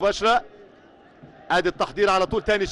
مباشرة. ادي التحضير على طول تاني.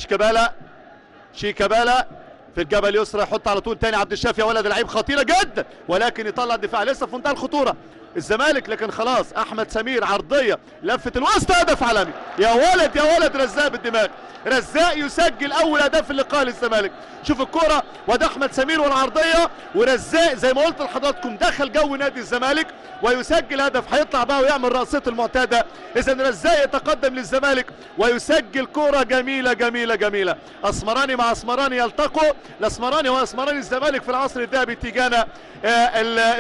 شيكابالا في الجبهة اليسرى يحط على طول تاني عبد الشافي. يا ولد لعيب خطيرة جدا، ولكن يطلع الدفاع لسه في منتهى الخطورة الزمالك، لكن خلاص احمد سمير عرضية لفة الوسط، هدف عالمي. يا ولد يا ولد، رزاق بالدماغ، رزاق يسجل اول هدف اللقاء للزمالك. شوف الكرة وده احمد سمير والعرضية، ورزاق زي ما قلت لحضراتكم دخل جو نادي الزمالك ويسجل هدف. هيطلع بقى ويعمل رأسته المعتادة. اذا رزاق يتقدم للزمالك ويسجل كرة جميلة جميلة جميلة. اسمراني مع اسمراني يلتقوا، الاسمراني واسمراني الزمالك في العصر الذهبي تيجانا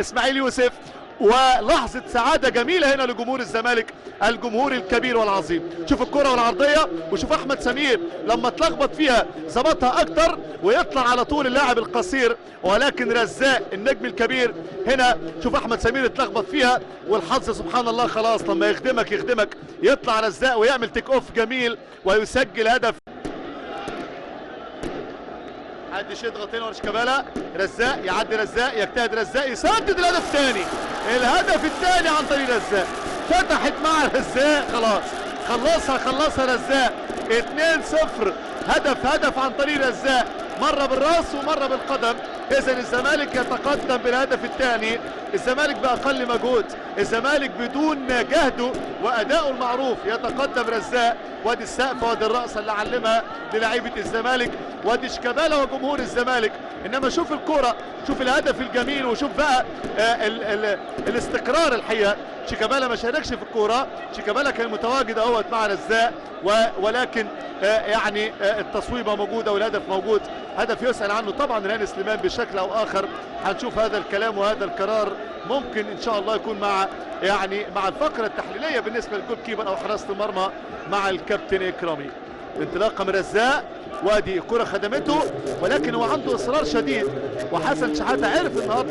اسماعيل يوسف. ولحظة سعادة جميلة هنا لجمهور الزمالك، الجمهور الكبير والعظيم. شوف الكرة والعرضية، وشوف احمد سمير لما اتلخبط فيها ظبطها اكتر، ويطلع على طول اللاعب القصير، ولكن رزاق النجم الكبير هنا. شوف احمد سمير اتلخبط فيها، والحظ سبحان الله خلاص لما يخدمك يطلع رزاق ويعمل تيك اوف جميل ويسجل هدف. عدي يضغط هنا شيكابالا، رزاق يعدي، رزاق يجتهد، رزاق يسدد الهدف الثاني. الهدف الثاني عن طريق رزاق، فتحت مع رزاق خلاص، خلصها رزاق. 2-0، هدف عن طريق رزاق، مرة بالراس ومرة بالقدم. اذا الزمالك يتقدم بالهدف الثاني، الزمالك باقل مجهود، الزمالك بدون جهده واداؤه المعروف يتقدم رزاق. وادي السقفه وادي الرأسه اللي علمها للاعيبه الزمالك، وادي شيكابالا وجمهور الزمالك. انما شوف الكرة، شوف الهدف الجميل، وشوف بقى الاستقرار. الحقيقه شيكابالا ما شاركش في الكرة، شيكابالا كان متواجد اهوت مع رزاق، ولكن يعني التصويبه موجوده والهدف موجود. هدف يسأل عنه طبعا ريان سليمان بشكل او اخر. هنشوف هذا الكلام وهذا القرار ممكن ان شاء الله يكون مع مع الفقره التحليليه بالنسبه للجول كيبر او حراسه المرمى مع الكابتن اكرامي. انطلاقه من رزاق، وادي الكره خدمته، ولكن هو عنده اصرار شديد، وحسن شحاته عرف النهارده